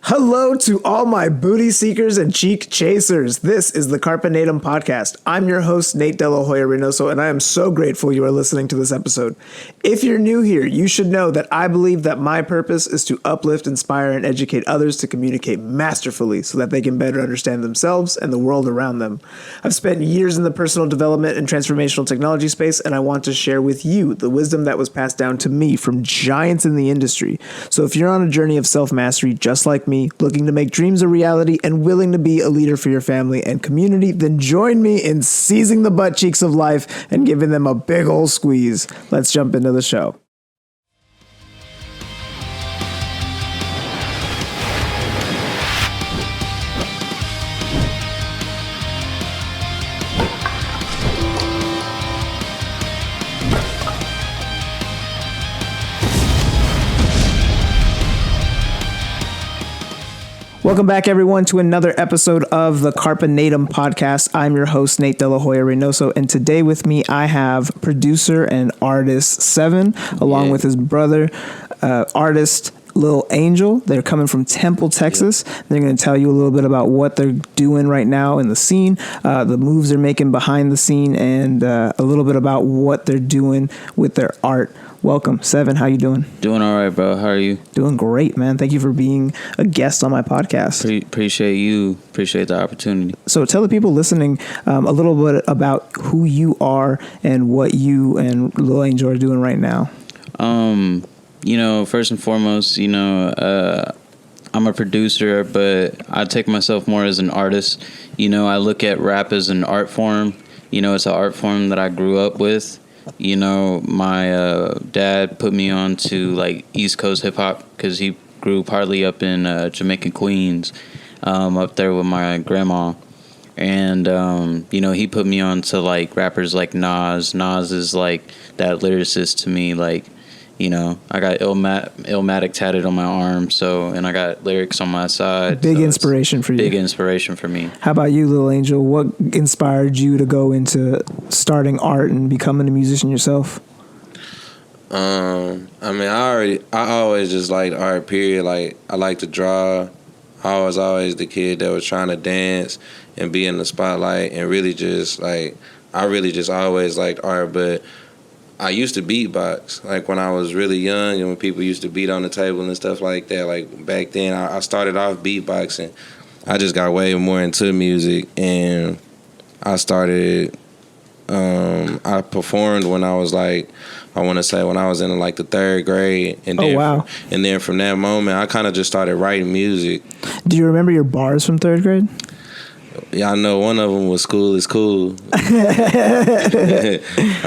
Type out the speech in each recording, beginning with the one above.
Hello to all my booty seekers and cheek chasers. This is the Carpe Natem Podcast. I'm your host, Nate Dello Hoya-Reynoso, and I am so grateful you are listening to this episode. If you're new here, you should know that I believe that my purpose is to uplift, inspire, and educate others to communicate masterfully so that they can better understand themselves and the world around them. I've spent years in the personal development and transformational technology space, and I want to share with you the wisdom that was passed down to me from giants in the industry. So if you're on a journey of self-mastery just like me, looking to make dreams a reality and willing to be a leader for your family and community, then join me in seizing the butt cheeks of life and giving them a big old squeeze. Let's jump into the show. Welcome back, everyone, to another episode of the Carpe Natem Podcast. I'm your host, Nate Dello Hoya-Reynoso, and today with me, I have producer and artist SEVIIN, along with his brother, artist Lil Angel. They're coming from Temple, Texas. They're going to tell you a little bit about what they're doing right now in the scene, the moves they're making behind the scene, and a little bit about what they're doing with their art. Welcome, SEVIIN. How you doing? Doing all right, bro. How are you? Doing great, man. Thank you for being a guest on my podcast. Appreciate you. Appreciate the opportunity. So tell the people listening a little bit about who you are and what you and Lil Angel are doing right now. First and foremost, I'm a producer, but I take myself more as an artist. I look at rap as an art form. It's an art form that I grew up with. My dad put me on to like East Coast hip hop because he grew partly up in Jamaican Queens, up there with my grandma. And, he put me on to like rappers like Nas. Nas is like that lyricist to me. Like, I got Illmatic tatted on my arm, and I got lyrics on my side. Big inspiration for you. Big inspiration for me. How about you, Lil Angel? What inspired you to go into starting art and becoming a musician yourself? I always just liked art, period. Like, I like to draw. I was always the kid that was trying to dance and be in the spotlight and really just, like, I really just always liked art, but I used to beatbox, like when I was really young and when people used to beat on the table and stuff like that. Like back then, I started off beatboxing. I just got way more into music and I started, I performed when I was like, I want to say when I was in like the third grade. And then, and then from that moment, I kind of just started writing music. Do you remember your bars from third grade? Yeah, I know one of them was "School is Cool." I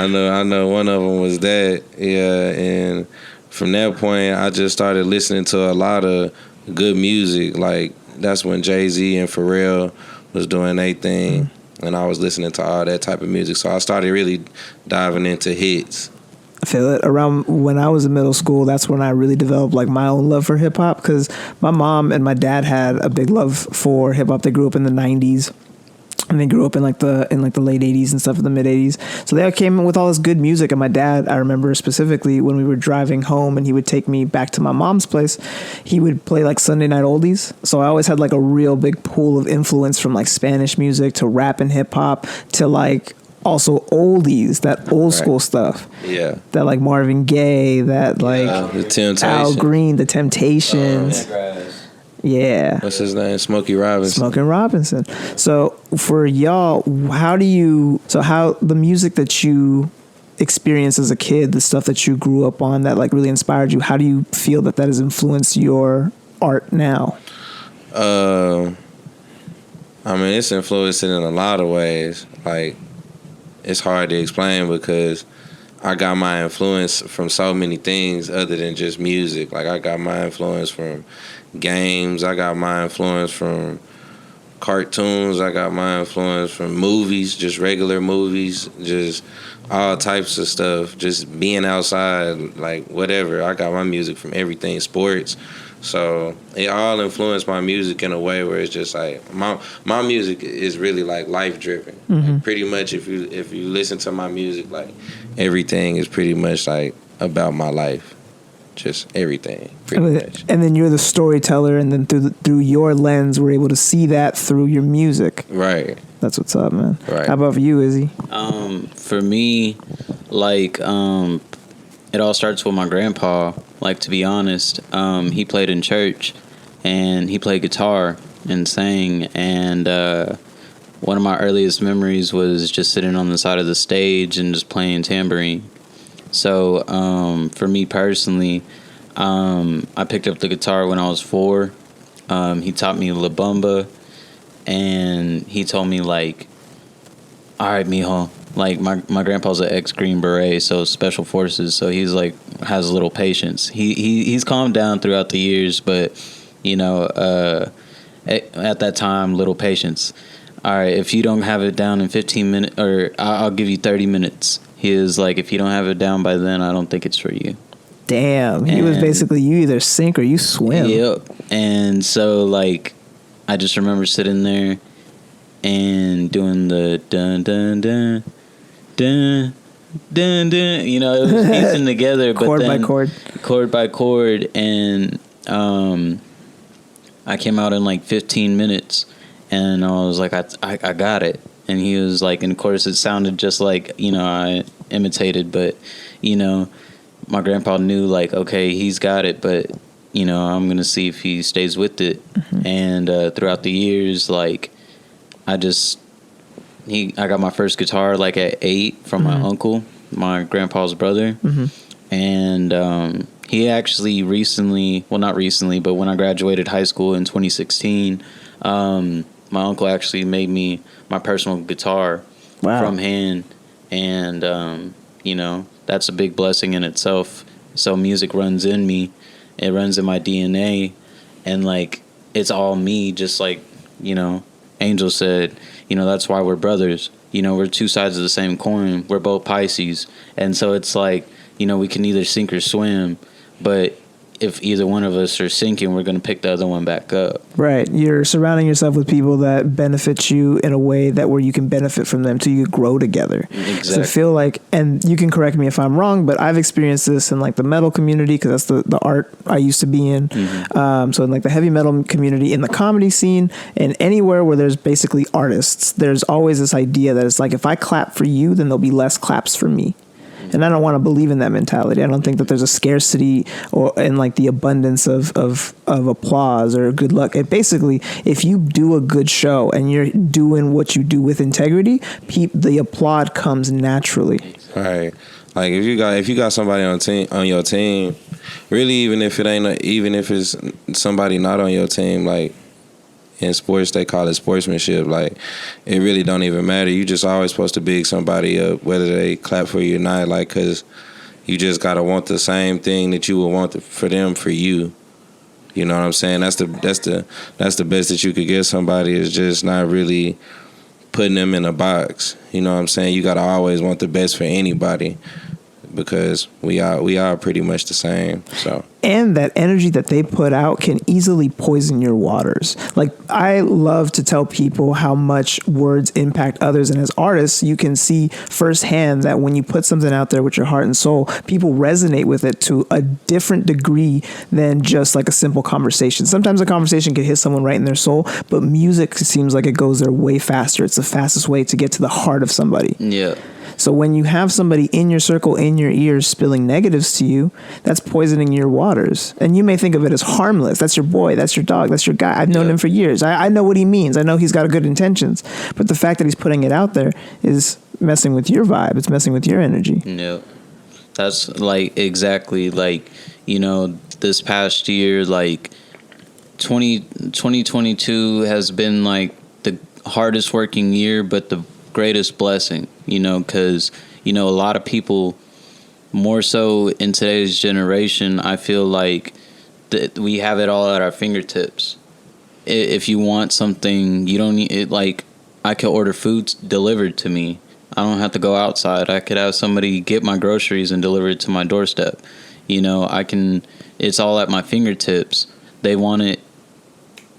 know one of them was that. Yeah, and from that point, I just started listening to a lot of good music. Like that's when Jay-Z and Pharrell was doing their thing, and I was listening to all that type of music. So I started really diving into hits. I feel it. Around when I was in middle school, that's when I really developed like my own love for hip hop because my mom and my dad had a big love for hip hop. They grew up in the 90s and they grew up in the late 80s and stuff, in the mid 80s. So they came in with all this good music. And my dad, I remember specifically when we were driving home and he would take me back to my mom's place, he would play like Sunday night oldies. So I always had like a real big pool of influence from like Spanish music to rap and hip hop to like also oldies, that old school stuff. Yeah. That like Marvin Gaye, that like the Temptations. Al Green, the Temptations. Yeah. What's his name? Smokey Robinson. So for y'all, how the music that you experienced as a kid, the stuff that you grew up on that like really inspired you, how do you feel that has influenced your art now? It's influenced in a lot of ways. Like, it's hard to explain because I got my influence from so many things other than just music. Like, I got my influence from games. I got my influence from cartoons. I got my influence from movies, just regular movies, just all types of stuff, just being outside, like whatever. I got my music from everything, sports. So it all influenced my music in a way where it's just like my music is really like life driven. Mm-hmm. Like pretty much if you listen to my music, like everything is pretty much like about my life. just everything, pretty much. And then you're the storyteller, and then through your lens, we're able to see that through your music. Right. That's what's up, man. Right. How about for you, Izzy? For me, like, it all starts with my grandpa. Like, to be honest, he played in church, and he played guitar and sang, and one of my earliest memories was just sitting on the side of the stage and just playing tambourine. So for me personally, I picked up the guitar when I was 4. He taught me La Bamba, and he told me, like, all right, mijo. Like, my grandpa's an ex-Green Beret, so Special Forces, so he's, like, has a little patience. He's calmed down throughout the years, but, you know, at that time, little patience. All right, if you don't have it down in 15 minutes, or I'll give you 30 minutes. He is like, if you don't have it down by then, I don't think it's for you. Damn, he was basically, you either sink or you swim. Yep. And so, like, I just remember sitting there and doing the dun dun dun dun dun dun. You know, it was piecing together, but chord then by chord, chord by chord, and I came out in like 15 minutes, and I was like, I got it. And he was like, and of course it sounded just like, you know, I imitated, but, you know, my grandpa knew, like, okay, he's got it, but, you know, I'm going to see if he stays with it. Mm-hmm. And throughout the years, like, I got my first guitar, like, at 8 from my uncle, my grandpa's brother. Mm-hmm. And he actually recently, well, not recently, but when I graduated high school in 2016, my uncle actually made me my personal guitar from hand. And, you know, that's a big blessing in itself. So music runs in me. It runs in my DNA. And, like, it's all me, just like, you know, Angel said, you know, that's why we're brothers. You know, we're two sides of the same coin. We're both Pisces. And so it's like, you know, we can either sink or swim. But if either one of us are sinking, we're going to pick the other one back up. Right. You're surrounding yourself with people that benefit you in a way that where you can benefit from them till you grow together. Exactly. So I feel like, and you can correct me if I'm wrong, but I've experienced this in like the metal community, because that's the art I used to be in. Mm-hmm. So in like the heavy metal community, in the comedy scene, and anywhere where there's basically artists, there's always this idea that it's like, if I clap for you, then there'll be less claps for me. And I don't want to believe in that mentality. I don't think that there's a scarcity or in like the abundance of applause or good luck. It basically, if you do a good show and you're doing what you do with integrity, the applaud comes naturally. Right. Like if you got somebody on your team, really, even if it's somebody not on your team, like, in sports, they call it sportsmanship. Like, it really don't even matter. You just always supposed to big somebody up, whether they clap for you or not. Like, because you just gotta want the same thing that you would want for them for you. You know what I'm saying? That's the best that you could give somebody, is just not really putting them in a box. You know what I'm saying? You gotta always want the best for anybody, because we are pretty much the same. So. And that energy that they put out can easily poison your waters. Like, I love to tell people how much words impact others. And as artists, you can see firsthand that when you put something out there with your heart and soul, people resonate with it to a different degree than just like a simple conversation. Sometimes a conversation can hit someone right in their soul, but music seems like it goes there way faster. It's the fastest way to get to the heart of somebody. Yeah. So when you have somebody in your circle, in your ears, spilling negatives to you, that's poisoning your waters. And you may think of it as harmless. That's your boy. That's your dog. That's your guy. I've known him for years. I know what he means. I know he's got good intentions. But the fact that he's putting it out there is messing with your vibe. It's messing with your energy. Yeah. That's like exactly like, you know, this past year, like 2022 has been like the hardest working year, but the greatest blessing, you know, because, you know, a lot of people, more so in today's generation, I feel like that we have it all at our fingertips. If you want something, you don't need it. Like, I could order food delivered to me. I don't have to go outside. I could have somebody get my groceries and deliver it to my doorstep. You know, it's all at my fingertips. They want it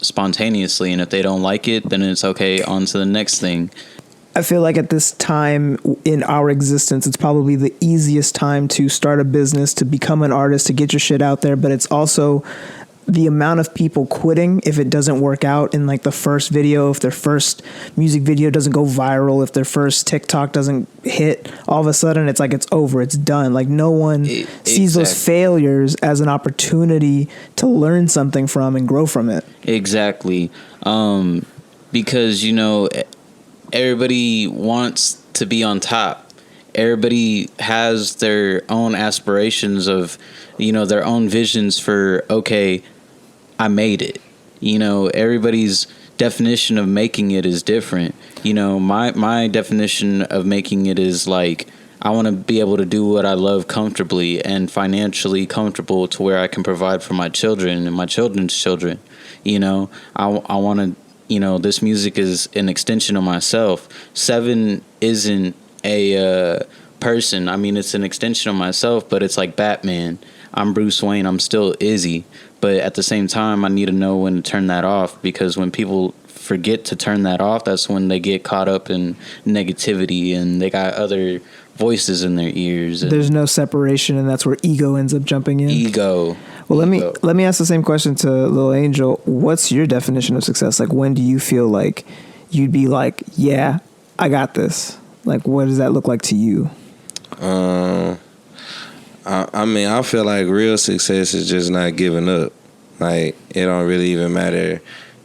spontaneously, and if they don't like it, then it's okay, on to the next thing. I feel like at this time in our existence, it's probably the easiest time to start a business, to become an artist, to get your shit out there. But it's also the amount of people quitting if it doesn't work out in like the first video, if their first music video doesn't go viral, if their first TikTok doesn't hit, all of a sudden it's like it's over, it's done. Like no one sees those failures as an opportunity to learn something from and grow from it. Exactly. Because, you know, everybody wants to be on top. Everybody has their own aspirations of, you know, their own visions for, okay, I made it. You know, everybody's definition of making it is different. You know, my definition of making it is like, I want to be able to do what I love comfortably and financially comfortable to where I can provide for my children and my children's children. You know, I want to, you know, this music is an extension of myself. Sevin isn't a person. I mean, it's an extension of myself, but it's like Batman. I'm Bruce Wayne. I'm still Izzy. But at the same time, I need to know when to turn that off, because when people forget to turn that off, that's when they get caught up in negativity and they got other voices in their ears. There's no separation, and that's where ego ends up jumping in. Ego. Well, let me ask the same question to Lil Angel. What's your definition of success? Like, when do you feel like you'd be like, yeah, I got this? Like, what does that look like to you? I mean, I feel like real success is just not giving up. Like, it don't really even matter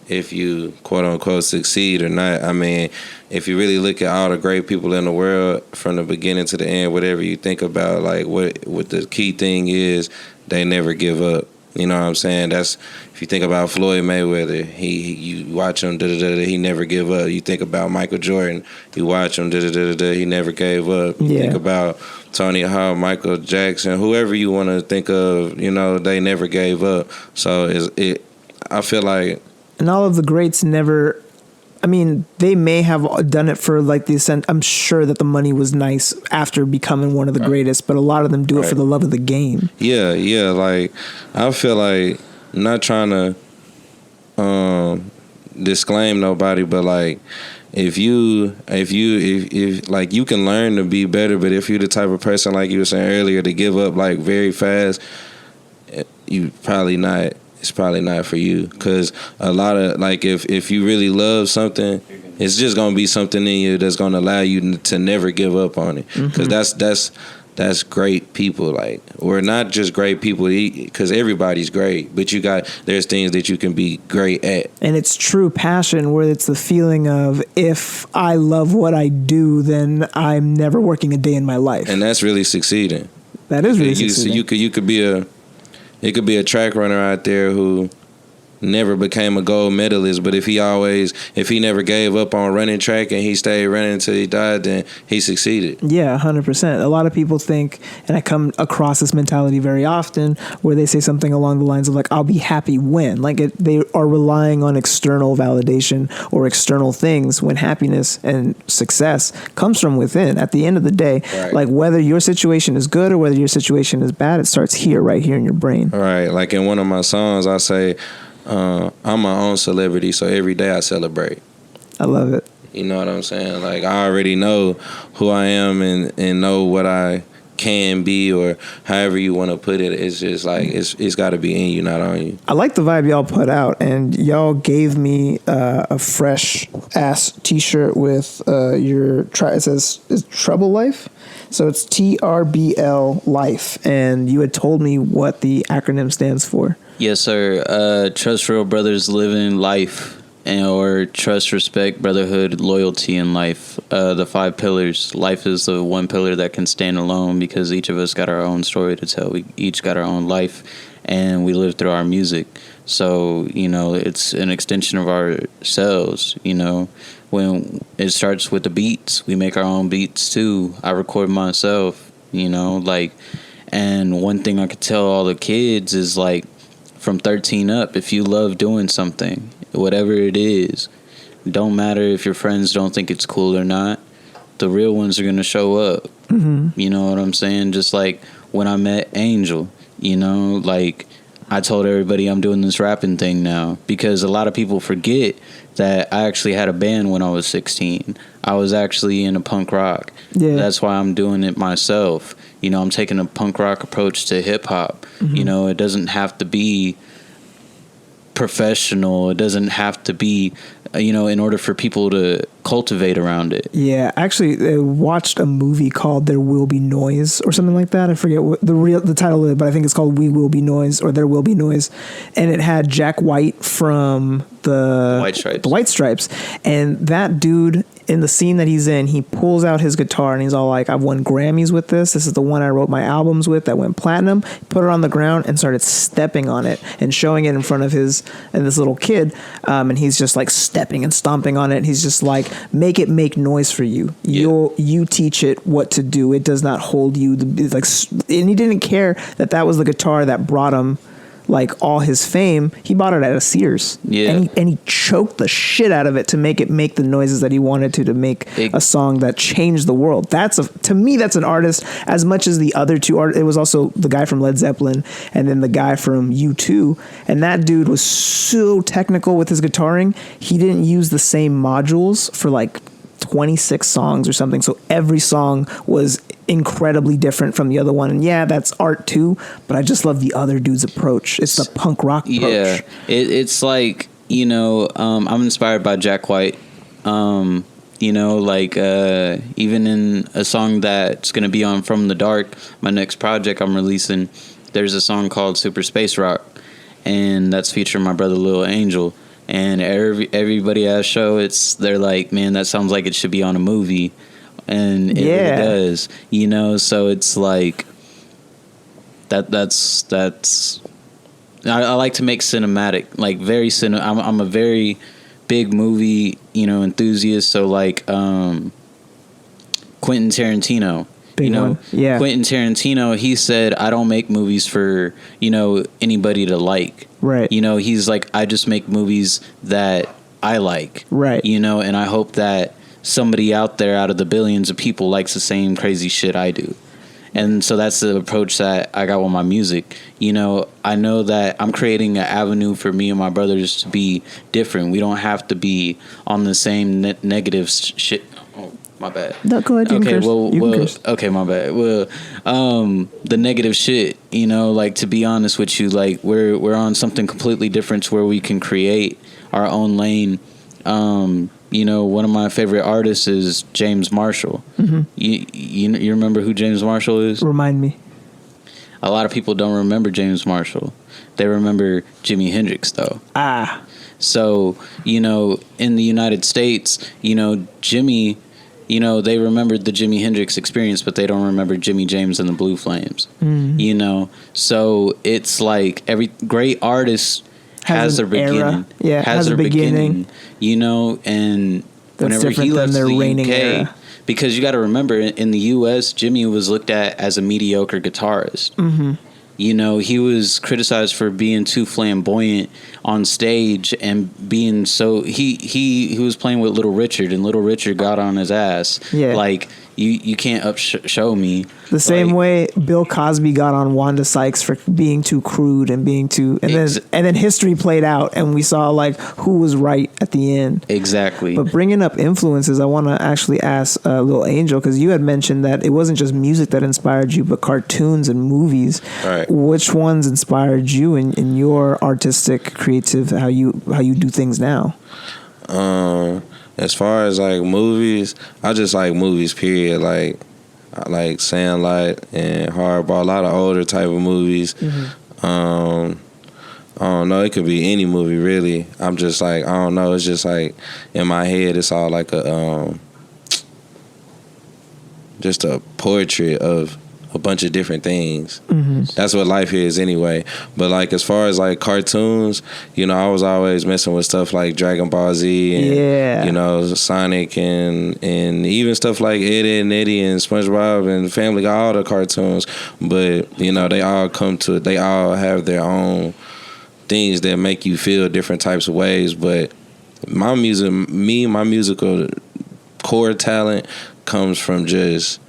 if you quote unquote succeed or not. I mean, if you really look at all the great people in the world from the beginning to the end, whatever you think about, like what the key thing is, they never give up. You know what I'm saying? That's, if you think about Floyd Mayweather, you watch him, he never give up. You think about Michael Jordan, you watch him, he never gave up. You think about Tony Hawk, Michael Jackson, whoever you want to think of, you know, they never gave up. So I feel like, and all of the greats never, I mean, they may have done it for like the ascent. I'm sure that the money was nice after becoming one of the greatest, but a lot of them do it for the love of the game. Yeah. Like, I feel like, I'm not trying to disclaim nobody, but like, if like, you can learn to be better, but if you're the type of person, like you were saying earlier, to give up like very fast, it's probably not for you. Because a lot of, like, if you really love something, it's just going to be something in you that's going to allow you to never give up on it. Because that's great people. Like, we're not just great people, because everybody's great, but there's things that you can be great at. And it's true passion, where it's the feeling of, if I love what I do, then I'm never working a day in my life. And that's really succeeding. That is really succeeding. It could be a track runner out there who never became a gold medalist, but if he never gave up on running track and he stayed running until he died, then he succeeded. Yeah, 100%. A lot of people think, and I come across this mentality very often, where they say something along the lines of like, I'll be happy when. Like, they are relying on external validation or external things, when happiness and success comes from within. At the end of the day, like, whether your situation is good or whether your situation is bad, it starts here, right here in your brain. Right. Like, in one of my songs, I say, I'm my own celebrity, so every day I celebrate. I love it. You know what I'm saying? Like, I already know who I am and know what I can be, or however you want to put it. It's just like, it's got to be in you, not on you. I like the vibe y'all put out, and y'all gave me a fresh ass t-shirt with it says, is TRBL Life? So it's TRBL Life, and you had told me what the acronym stands for. Yes, sir. Trust, real brothers, live in life, or trust, respect, brotherhood, loyalty in life. The 5 pillars. Life is the one pillar that can stand alone, because each of us got our own story to tell. We each got our own life, and we live through our music. So, you know, it's an extension of ourselves. You know, when it starts with the beats, we make our own beats too. I record myself, you know, like, and one thing I could tell all the kids is, like, from 13 up, if you love doing something, whatever it is, don't matter if your friends don't think it's cool or not, the real ones are going to show up. Mm-hmm. You know what I'm saying? Just like when I met Angel, you know, like, I told everybody I'm doing this rapping thing now, because a lot of people forget that I actually had a band when I was 16. I was actually in a punk rock. Yeah. That's why I'm doing it myself. You know, I'm taking a punk rock approach to hip hop. You know, it doesn't have to be professional. It doesn't have to be, you know, in order for people to cultivate around it. Yeah, actually, I watched a movie called There Will Be Noise or something like that. I forget what the title is, but I think it's called We Will Be Noise or There Will Be Noise. And it had Jack White from the White Stripes. And that dude, in the scene that he's in, he pulls out his guitar and he's all like, I've won Grammys with this. This is the one I wrote my albums with that went platinum. He put it on the ground and started stepping on it and showing it in front of this little kid. And he's just like stepping and stomping on it. He's just like, make it make noise for you. Yeah. You teach it what to do. It does not hold you. It's like, and he didn't care that was the guitar that brought him like all his fame. He bought it at a Sears. Yeah. And he choked the shit out of it to make it make the noises that he wanted to make a song that changed the world. To me, that's an artist as much as the other two artists. It was also the guy from Led Zeppelin and then the guy from U2. And that dude was so technical with his guitaring. He didn't use the same modules for like 26 songs or something. So every song was incredibly different from the other one. And yeah, that's art too, but I just love the other dude's approach. It's the punk rock approach. Yeah, it's like, you know, I'm inspired by Jack White. You know, like even in a song that's going to be on From the Dark, my next project I'm releasing, there's a song called Super Space Rock, and that's featuring my brother Lil Angel. And everybody at a show, they're like, man, that sounds like it should be on a movie. And it really does, you know. So it's like that's I like to make cinematic, like very I'm a very big movie, you know, enthusiast. So like Quentin Tarantino, big one. Yeah. Quentin Tarantino, he said, I don't make movies for, you know, anybody to like. Right. You know, he's like, I just make movies that I like. Right. You know, and I hope that somebody out there out of the billions of people likes the same crazy shit I do. And so that's the approach that I got with my music. You know, I know that I'm creating an avenue for me and my brothers to be different. We don't have to be on the same negative shit. Oh, my bad. No, go ahead. Okay, my bad. Well, the negative shit, you know, like, to be honest with you, like, we're on something completely different to where we can create our own lane. You know, one of my favorite artists is James Marshall. Mm-hmm. You remember who James Marshall is? Remind me. A lot of people don't remember James Marshall. They remember Jimi Hendrix, though. Ah. So, you know, in the United States, you know, Jimmy, you know, they remembered the Jimi Hendrix experience, but they don't remember Jimmy James and the Blue Flames. Mm-hmm. You know, so it's like every great artist has their beginning. Yeah, has a beginning. You know, and that's whenever he left the UK, era. Because you got to remember, in the US, Jimmy was looked at as a mediocre guitarist. Mm-hmm. You know, he was criticized for being too flamboyant on stage and being so he was playing with Little Richard, and Little Richard got on his ass. Yeah, like you can't show me. The same way Bill Cosby got on Wanda Sykes for being too crude and being too, and then history played out, and we saw like who was right at the end. Exactly. But bringing up influences, I want to actually ask Lil Angel, because you had mentioned that it wasn't just music that inspired you, but cartoons and movies. Right. Which ones inspired you in your artistic, creative, how you do things now? As far as like movies, I just like movies, period. Like I like Sandlot and Hardball, a lot of older type of movies. Mm-hmm. I don't know, it could be any movie really. I'm just like, I don't know, it's just like in my head it's all like just a portrait of a bunch of different things. Mm-hmm. That's what life is anyway. But like as far as like cartoons, you know, I was always messing with stuff like Dragon Ball Z and you know, Sonic and even stuff like Ed, Edd and Eddy and SpongeBob and Family Guy, all the cartoons. But you know, they all have their own things that make you feel different types of ways. But my musical core talent comes from just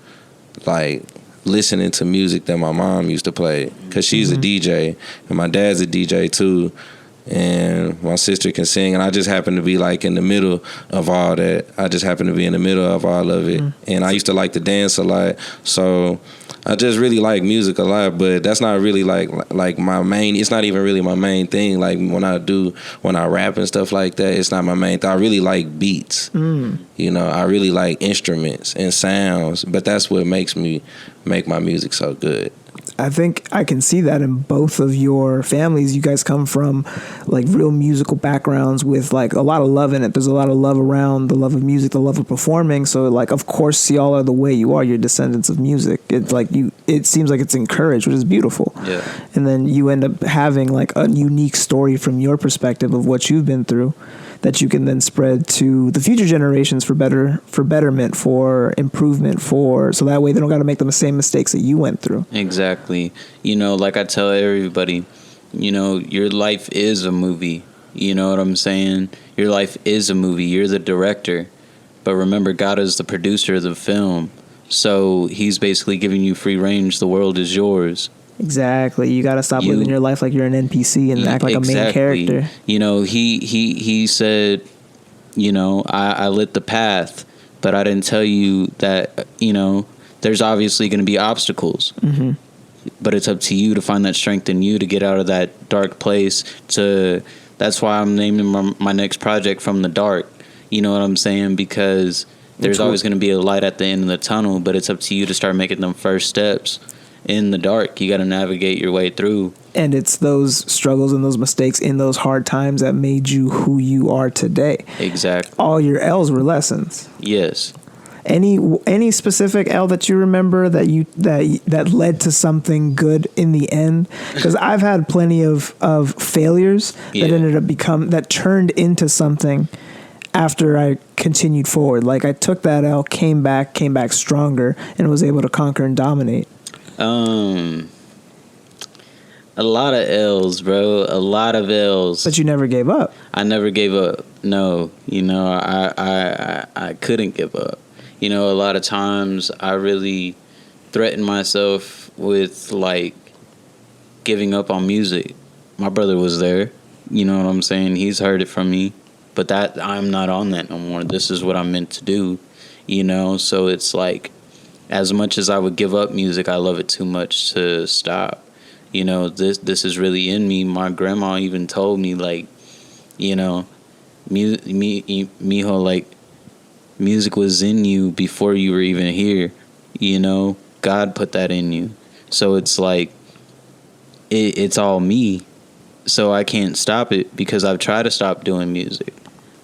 like listening to music that my mom used to play, because she's a DJ and my dad's a DJ too, and my sister can sing, and I just happen to be like in the middle of all that. I just happen to be in the middle of all of it, and I used to like to dance a lot, so I just really like music a lot, but that's not really like my main. It's not even really my main thing. Like when I rap and stuff like that, it's not my main thing. I really like beats. You know, I really like instruments and sounds, but that's what makes my music so good. I think I can see that in both of your families. You guys come from like real musical backgrounds with like a lot of love in it. There's a lot of love around the love of music, the love of performing. So like, of course, y'all are the way you are. You're descendants of music. It's like it seems like it's encouraged, which is beautiful. Yeah. And then you end up having like a unique story from your perspective of what you've been through, that you can then spread to the future generations for betterment, for improvement, so that way they don't got to make the same mistakes that you went through. Exactly. You know, like I tell everybody, you know, your life is a movie. You know what I'm saying? Your life is a movie. You're the director. But remember, God is the producer of the film. So he's basically giving you free range. The world is yours. Exactly. You got to stop living your life like you're an NPC and act like a main character. You know, he said, you know, I lit the path, but I didn't tell you that, you know, there's obviously going to be obstacles. But it's up to you to find that strength in you to get out of that dark place. That's why I'm naming my next project From the Dark. You know what I'm saying? Because there's always going to be a light at the end of the tunnel, but it's up to you to start making them first steps. In the dark, you got to navigate your way through. And it's those struggles and those mistakes in those hard times that made you who you are today. Exactly. All your L's were lessons. Yes. Any specific L that you remember that led to something good in the end? Because I've had plenty of failures that turned into something after I continued forward. Like I took that L, came back stronger, and was able to conquer and dominate. A lot of L's, bro. A lot of L's. But you never gave up. I never gave up. No, you know, I couldn't give up. You know, a lot of times I really threatened myself with like giving up on music. My brother was there. You know what I'm saying? He's heard it from me. But that I'm not on that no more. This is what I'm meant to do. You know, so it's like, as much as I would give up music, I love it too much to stop. You know, this is really in me. My grandma even told me, like, you know, mijo, like, music was in you before you were even here. You know, God put that in you. So it's like, it's all me. So I can't stop it because I've tried to stop doing music.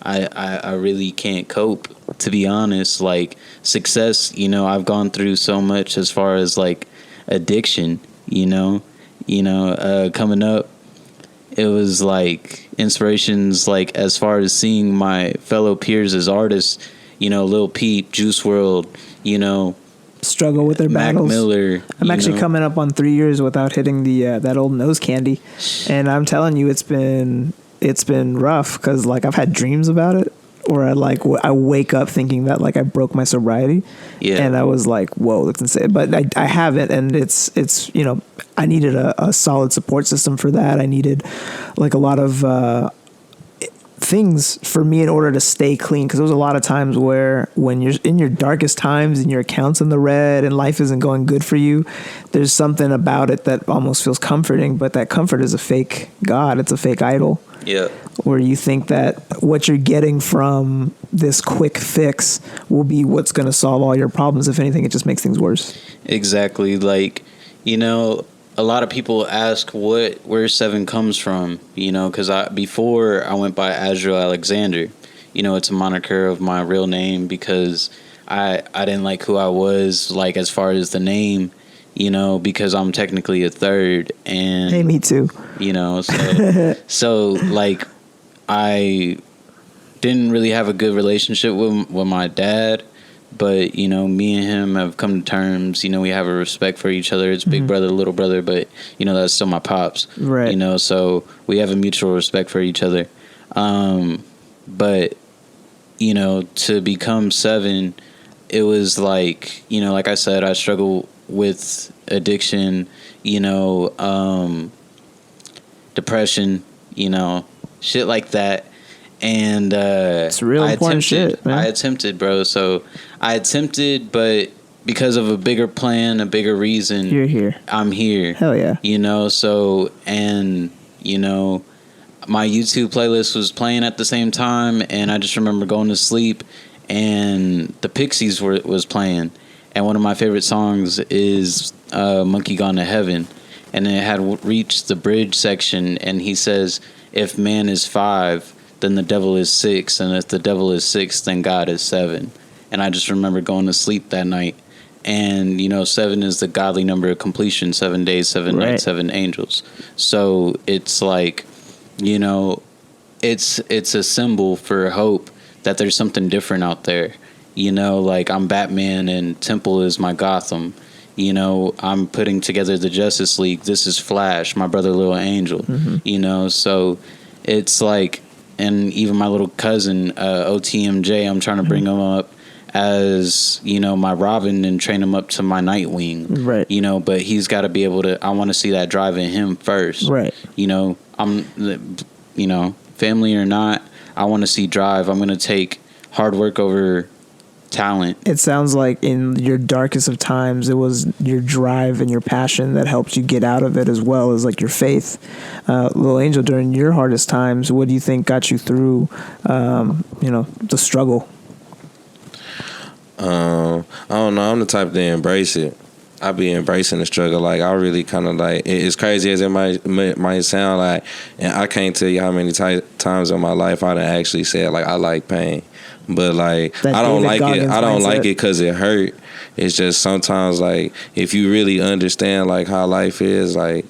I really can't cope, to be honest. Like success, you know, I've gone through so much as far as like addiction, you know, coming up, it was like inspirations, like as far as seeing my fellow peers as artists, you know, Lil Peep, Juice WRLD, you know, struggle with their Mac battles. Miller. I'm actually coming up on 3 years without hitting the that old nose candy, and I'm telling you, it's been rough because like I've had dreams about it, or I wake up thinking that like I broke my sobriety, and I was like, whoa, that's insane. But I haven't, and it's you know, I needed a solid support system for that. I needed like a lot of things for me in order to stay clean, because there was a lot of times where when you're in your darkest times and your account's in the red and life isn't going good for you, there's something about it that almost feels comforting, but that comfort is a fake God. It's a fake idol. Yeah. Where you think that what you're getting from this quick fix will be what's going to solve all your problems. If anything, it just makes things worse. Exactly. Like, you know, a lot of people ask where SEVIIN comes from, you know, because before I went by Azrael Alexander. You know, it's a moniker of my real name because I didn't like who I was, like, as far as the name, you know, because I'm technically a third. And hey, me too. You know, so like, I didn't really have a good relationship with my dad. But, you know, me and him have come to terms. You know, we have a respect for each other. It's big brother, little brother, but, you know, that's still my pops. Right. You know, so we have a mutual respect for each other. But, you know, to become SEVIIN, it was like, you know, like I said, I struggled with addiction, depression, shit like that. And it's real important shit, man. I attempted, bro. So I attempted, but because of a bigger plan, a bigger reason, you're here. I'm here. Hell yeah. So, and, my YouTube playlist was playing at the same time, and I just remember going to sleep, and the Pixies was playing. And one of my favorite songs is Monkey Gone to Heaven. And it had reached the bridge section, and he says, if man is 5, then the devil is 6, and if the devil is 6, then God is 7. And I just remember going to sleep that night. And 7 is the godly number of completion, 7 days, 7 right. nights, 7 angels. So it's like, it's a symbol for hope that there's something different out there. Like I'm Batman and Temple is my Gotham. I'm putting together the Justice League. This is Flash, my brother Lil Angel. Mm-hmm. So it's like, and even my little cousin, OTMJ, I'm trying to bring him up as, my Robin and train him up to my Nightwing. Right. But he's got to be able to, I want to see that drive in him first. Right. Family or not, I want to see drive. I'm going to take hard work over talent. It sounds like in your darkest of times, it was your drive and your passion that helped you get out of it, as well as like your faith. Lil Angel, during your hardest times, what do you think got you through, the struggle? I don't know. I'm the type to embrace it. I be embracing the struggle. Like I really kind of like, it's crazy as it might sound like, and I can't tell you how many times in my life I done actually said like I like pain, but like I don't like it. I don't like it because it hurt. It's just sometimes like if you really understand like how life is, like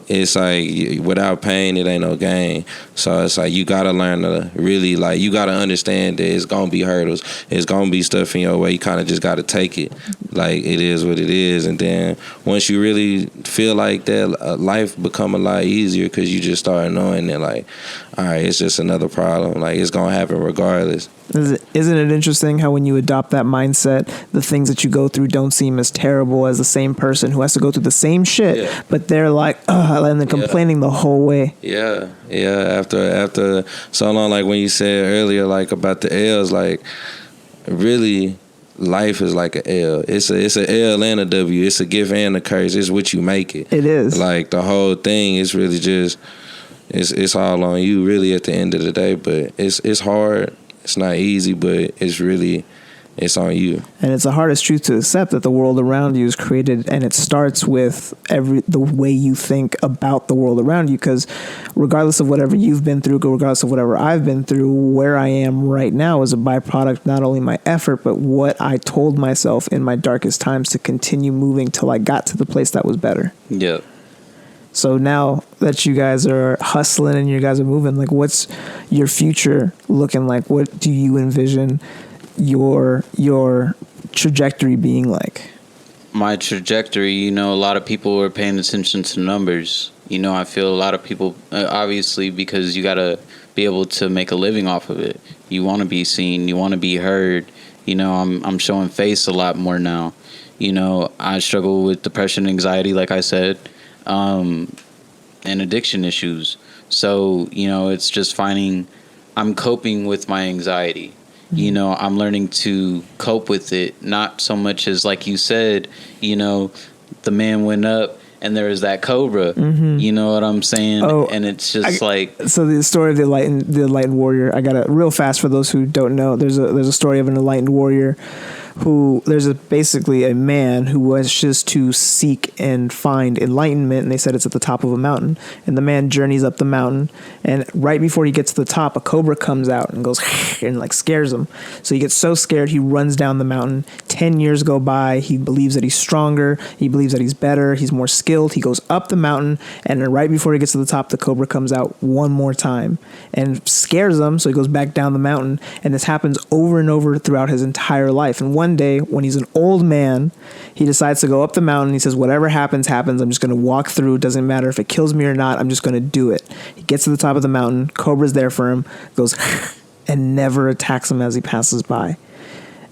it's like without pain it ain't no gain. So it's like you gotta learn to really like, you gotta understand that it's gonna be hurdles, it's gonna be stuff in your way. You kind of just gotta take it like it is what it is, and then once you really feel like that, life become a lot easier because you just start knowing that like, all right, it's just another problem, like it's gonna happen regardless. Isn't it interesting how when you adopt that mindset, the things that you go through don't seem as terrible as the same person who has to go through the same shit, but they're like, and then complaining the whole way. Yeah. After so long, like when you said earlier, like about the L's, like really, life is like an L. It's an L and a W. It's a gift and a curse. It's what you make it. It is. Like the whole thing is really just, it's all on you really at the end of the day. But it's hard. It's not easy, but it's on you. And it's the hardest truth to accept, that the world around you is created, and it starts with the way you think about the world around you. Because regardless of whatever you've been through, regardless of whatever I've been through, where I am right now is a byproduct, not only my effort, but what I told myself in my darkest times to continue moving till I got to the place that was better. Yep. So now that you guys are hustling and you guys are moving, like what's your future looking like? What do you envision your trajectory being like? My trajectory, a lot of people are paying attention to numbers. I feel a lot of people, obviously, because you got to be able to make a living off of it. You want to be seen. You want to be heard. I'm showing face a lot more now. I struggle with depression, anxiety, like I said, and addiction issues. So, it's just I'm coping with my anxiety. I'm learning to cope with it, not so much as, like you said, the man went up and there was that cobra. Mm-hmm. You know what I'm saying? Oh, and it's just so the story of the enlightened warrior. I got it real fast for those who don't know. There's a story of an enlightened warrior basically a man who was just to seek and find enlightenment, and they said it's at the top of a mountain, and the man journeys up the mountain, and right before he gets to the top, a cobra comes out and goes and like scares him. So he gets so scared he runs down the mountain. 10 years go by. He believes that he's stronger, he believes that he's better, he's more skilled. He goes up the mountain, and right before he gets to the top, the cobra comes out one more time and scares him. So he goes back down the mountain, and this happens over and over throughout his entire life. And one day, when he's an old man, he decides to go up the mountain. He says, whatever happens, happens. I'm just going to walk through. It doesn't matter if it kills me or not. I'm just going to do it. He gets to the top of the mountain. Cobra's there for him. Goes and never attacks him as he passes by.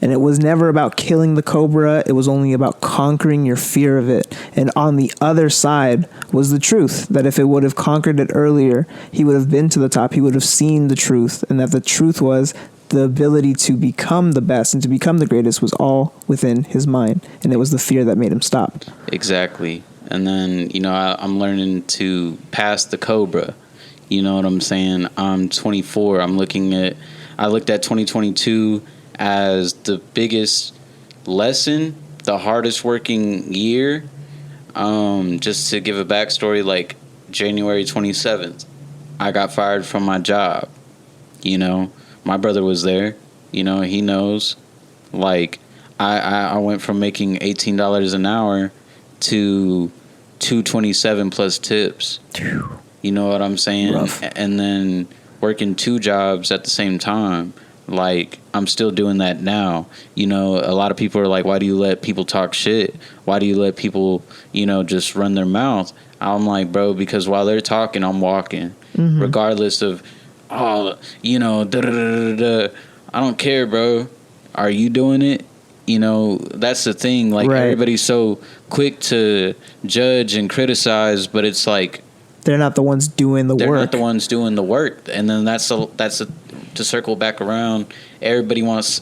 And it was never about killing the cobra. It was only about conquering your fear of it. And on the other side was the truth, that if it would have conquered it earlier, he would have been to the top. He would have seen the truth, and that the truth was the ability to become the best and to become the greatest was all within his mind. And it was the fear that made him stop. Exactly. And then, I'm learning to pass the cobra. You know what I'm saying? I'm 24. I looked at 2022 as the biggest lesson, the hardest working year. Just to give a backstory, like January 27th, I got fired from my job. My brother was there. He knows. Like, I went from making $18 an hour to $227 plus tips. You know what I'm saying? Rough. And then working 2 jobs at the same time. Like, I'm still doing that now. A lot of people are like, why do you let people talk shit? Why do you let people, just run their mouth? I'm like, bro, because while they're talking, I'm walking. Mm-hmm. Regardless of, I don't care, bro. Are you doing it? That's the thing. Like, right. Everybody's so quick to judge and criticize, but it's like, they're not the ones doing the work. They're not the ones doing the work. And then that's to circle back around. Everybody wants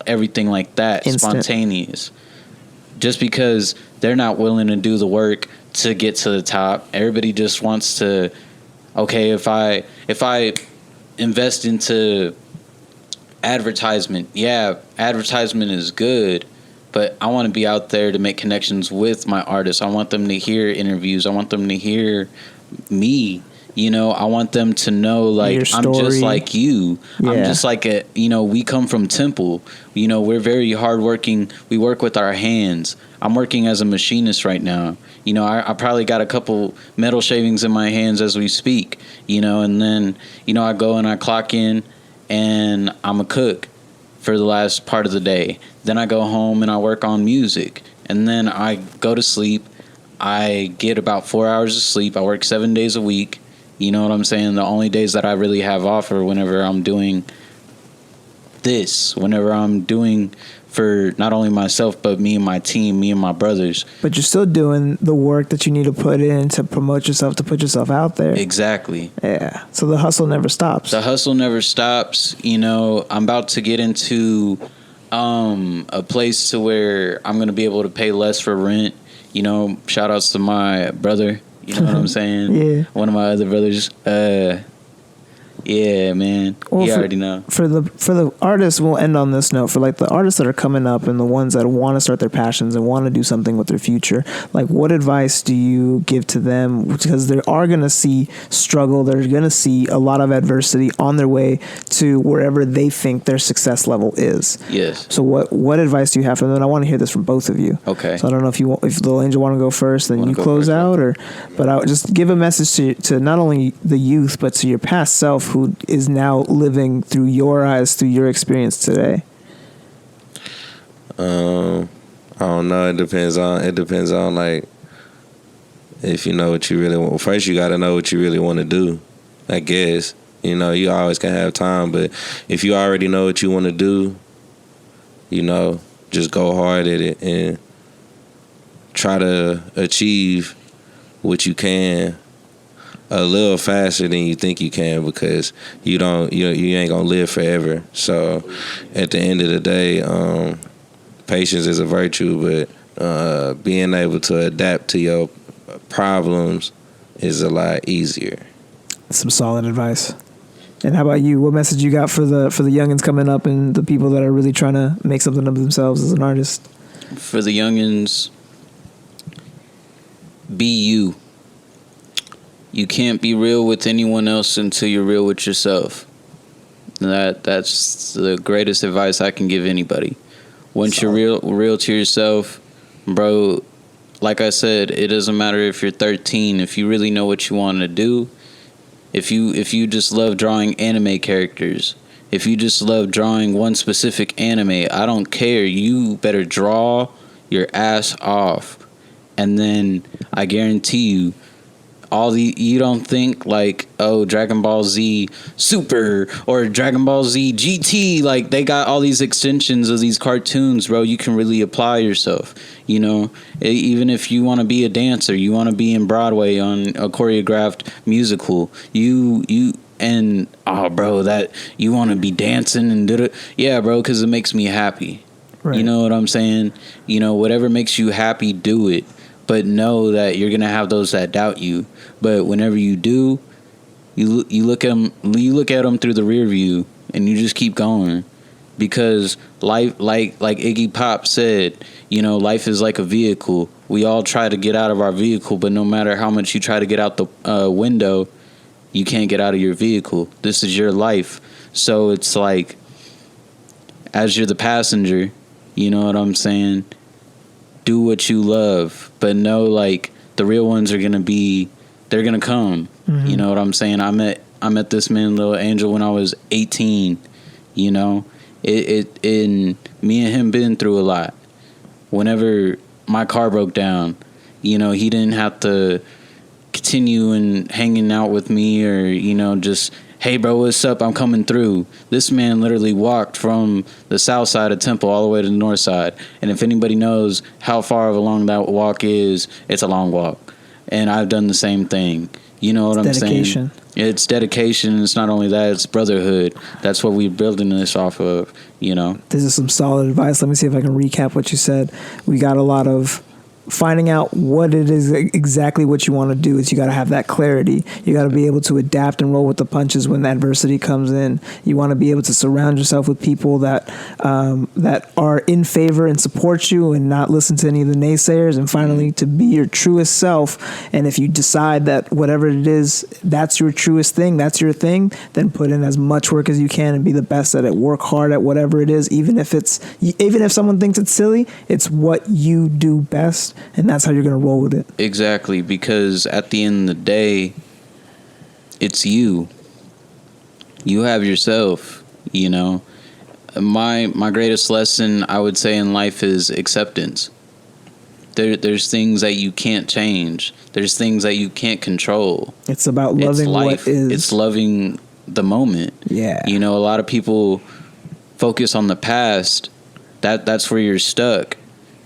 everything like that, instant. Spontaneous. Just because they're not willing to do the work to get to the top, everybody just wants to. Okay, if I invest into advertisement, advertisement is good. But I want to be out there to make connections with my artists. I want them to hear interviews. I want them to hear me. I want them to know, like, I'm just like you. Yeah. I'm just like we come from Temple. We're very hardworking. We work with our hands. I'm working as a machinist right now. I probably got a couple metal shavings in my hands as we speak. And then, I go and I clock in and I'm a cook for the last part of the day. Then I go home and I work on music. And then I go to sleep. I get about 4 hours of sleep. I work 7 days a week. You know what I'm saying? The only days that I really have off are whenever I'm doing this. Whenever I'm doing for not only myself, but me and my team, me and my brothers. But you're still doing the work that you need to put in to promote yourself, to put yourself out there. Exactly. Yeah. So the hustle never stops. The hustle never stops. I'm about to get into a place to where I'm going to be able to pay less for rent. Shout outs to my brother. You know what I'm saying? Yeah. One of my other brothers. Yeah, man. Well, you already know. For the artists, we'll end on this note. For like the artists that are coming up and the ones that want to start their passions and want to do something with their future, like what advice do you give to them? Because they are going to see struggle. They're going to see a lot of adversity on their way to wherever they think their success level is. Yes. So what advice do you have for them? And I want to hear this from both of you. Okay. So I don't know if Lil Angel want to go first, then you close out, but I would just give a message to not only the youth but to your past self, who is now living through your eyes, through your experience today? I don't know. It depends on like if you know what you really want. First, you got to know what you really want to do. I guess you always can have time, but if you already know what you want to do, just go hard at it and try to achieve what you can a little faster than you think you can, because you ain't gonna live forever. So at the end of the day, patience is a virtue, but being able to adapt to your problems is a lot easier. Some solid advice. And how about you? What message you got for the youngins coming up and the people that are really trying to make something of themselves as an artist? For the youngins, be you. You can't be real with anyone else until you're real with yourself. That's the greatest advice I can give anybody. Once you're real to yourself, bro, like I said, it doesn't matter if you're 13. If you really know what you want to do, if you just love drawing anime characters, if you just love drawing one specific anime, I don't care. You better draw your ass off. And then I guarantee you, you don't think like, oh, Dragon Ball Z Super or Dragon Ball Z GT, like they got all these extensions of these cartoons, bro. You can really apply yourself, you know. Even if you want to be a dancer, you want to be in Broadway on a choreographed musical, and oh, bro, that you want to be dancing and did it, yeah, bro, because it makes me happy. Right. You know what I'm saying? You know, whatever makes you happy, do it. But know that you're gonna have those that doubt you. But whenever you do, you look at them through the rear view, and you just keep going, because life, like Iggy Pop said, you know, life is like a vehicle. We all try to get out of our vehicle, but no matter how much you try to get out the window, you can't get out of your vehicle. This is your life, so it's like, as you're the passenger, you know what I'm saying? Do what you love, but know like the real ones are gonna they're gonna come. Mm-hmm. You know what I'm saying? I met this man, Lil Angel, when I was 18. You know, and me and him been through a lot. Whenever my car broke down, you know, he didn't have to continue and hanging out with me, or, you know, just, hey bro, what's up, I'm coming through. This man literally walked from the south side of Temple all the way to the north side. And if anybody knows how far along that walk is, it's a long walk. And I've done the same thing. You know what I'm saying? It's dedication. It's not only that, it's brotherhood. That's what we're building this off of, you know. This is some solid advice. Let me see if I can recap what you said. We got a lot of finding out what it is exactly what you want to do. Is you got to have that clarity. You got to be able to adapt and roll with the punches when adversity comes in. You want to be able to surround yourself with people that are in favor and support you, and not listen to any of the naysayers. And finally, to be your truest self. And if you decide that whatever it is, that's your truest thing, that's your thing, then put in as much work as you can and be the best at it. Work hard at whatever it is, even if someone thinks it's silly, it's what you do best. And that's how you're going to roll with it. Exactly, because at the end of the day, it's you. You have yourself, you know. My greatest lesson, I would say, in life is acceptance. There's things that you can't change. There's things that you can't control. It's about loving what is. It's loving the moment. Yeah. You know, a lot of people focus on the past. That's where you're stuck.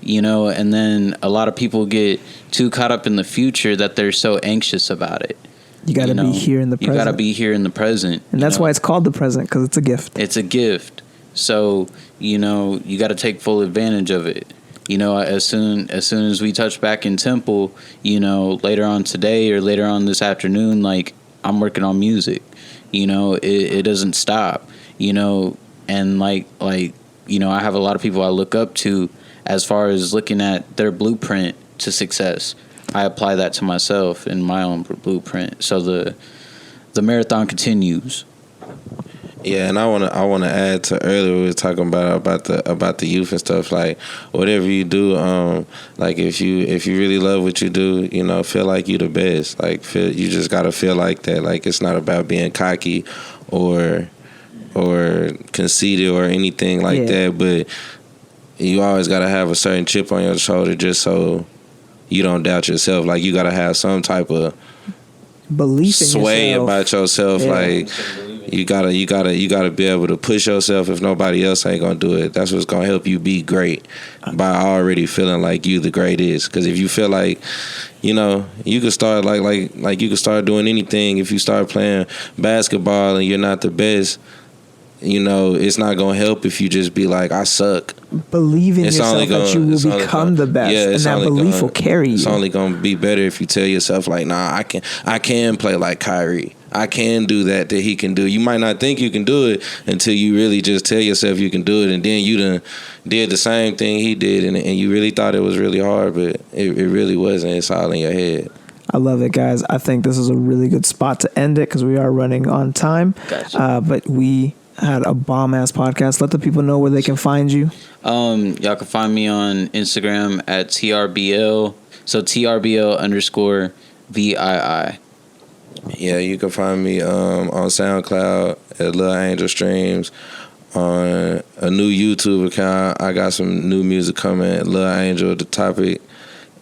You know, and then a lot of people get too caught up in the future that they're so anxious about it. You got to be here in the present. You got to be here in the present. And that's why it's called the present, because it's a gift. It's a gift. So, you know, you got to take full advantage of it. You know, as soon as we touch back in Temple, you know, later on today or later on this afternoon, like, I'm working on music. You know, it doesn't stop. You know, and like you know, I have a lot of people I look up to as far as looking at their blueprint to success. I apply that to myself in my own blueprint. So the marathon continues. Yeah, and I wanna add to earlier we were talking about the youth and stuff. Like, whatever you do, like if you really love what you do, you know, feel like you the best. Like, you just gotta feel like that. Like, it's not about being cocky or conceited or anything like that, but you always got to have a certain chip on your shoulder just so you don't doubt yourself. Like, you got to have some type of belief in sway yourself. About yourself. Yeah. Like, you gotta be able to push yourself if nobody else ain't gonna do it. That's what's gonna help you be great, by already feeling like you the greatest. Because if you feel like, you know, you could start like you could start doing anything. If you start playing basketball and you're not the best, you know, it's not going to help if you just be like, I suck. Believe in yourself that you will become the best, and that belief will carry you. It's only going to be better if you tell yourself, like, nah, I can play like Kyrie. I can do that he can do. You might not think you can do it until you really just tell yourself you can do it, and then you done did the same thing he did, and you really thought it was really hard, but it really wasn't. It's all in your head. I love it, guys. I think this is a really good spot to end it because we are running on time. Gotcha. But we had a bomb-ass podcast. Let the people know where they can find you. Y'all can find me on Instagram at TRBL. So TRBL_VII. Yeah, you can find me on SoundCloud at Lil Angel Streams. On a new YouTube account, I got some new music coming, Lil Angel, the topic.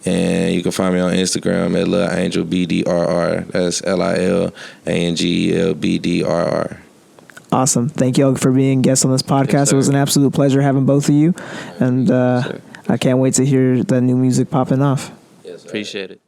And you can find me on Instagram at Lil Angel BDRR. That's LILANGELBDRR. Awesome. Thank you all for being guests on this podcast. Yes, it was an absolute pleasure having both of you. And Yes, I can't wait to hear the new music popping off. Yes, Appreciate it.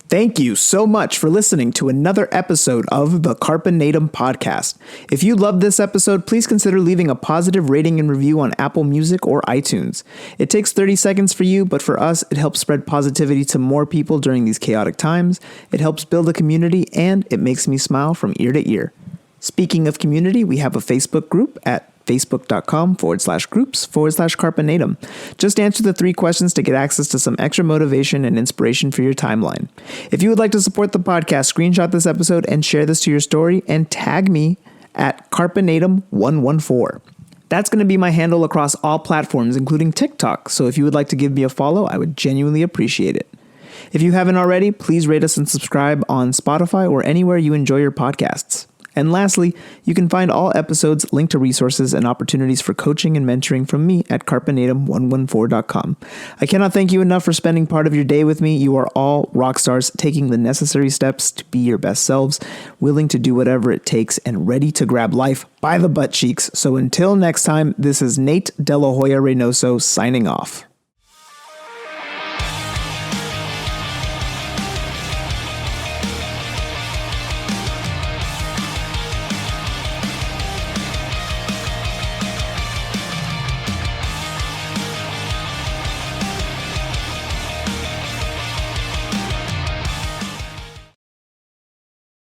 Thank you so much for listening to another episode of the Carpe Natem Podcast. If you loved this episode, please consider leaving a positive rating and review on Apple Music or iTunes. It takes 30 seconds for you, but for us, it helps spread positivity to more people during these chaotic times. It helps build a community, and it makes me smile from ear to ear. Speaking of community, we have a Facebook group at facebook.com/groups/Carpe Natem. Just answer the 3 questions to get access to some extra motivation and inspiration for your timeline. If you would like to support the podcast, screenshot this episode and share this to your story and tag me at Carpe Natem 114. That's going to be my handle across all platforms, including TikTok. So if you would like to give me a follow, I would genuinely appreciate it. If you haven't already, please rate us and subscribe on Spotify or anywhere you enjoy your podcasts. And lastly, you can find all episodes, linked to resources and opportunities for coaching and mentoring from me at carpenatem114.com. I cannot thank you enough for spending part of your day with me. You are all rock stars taking the necessary steps to be your best selves, willing to do whatever it takes, and ready to grab life by the butt cheeks. So until next time, this is Nate De La Hoya-Reynoso signing off.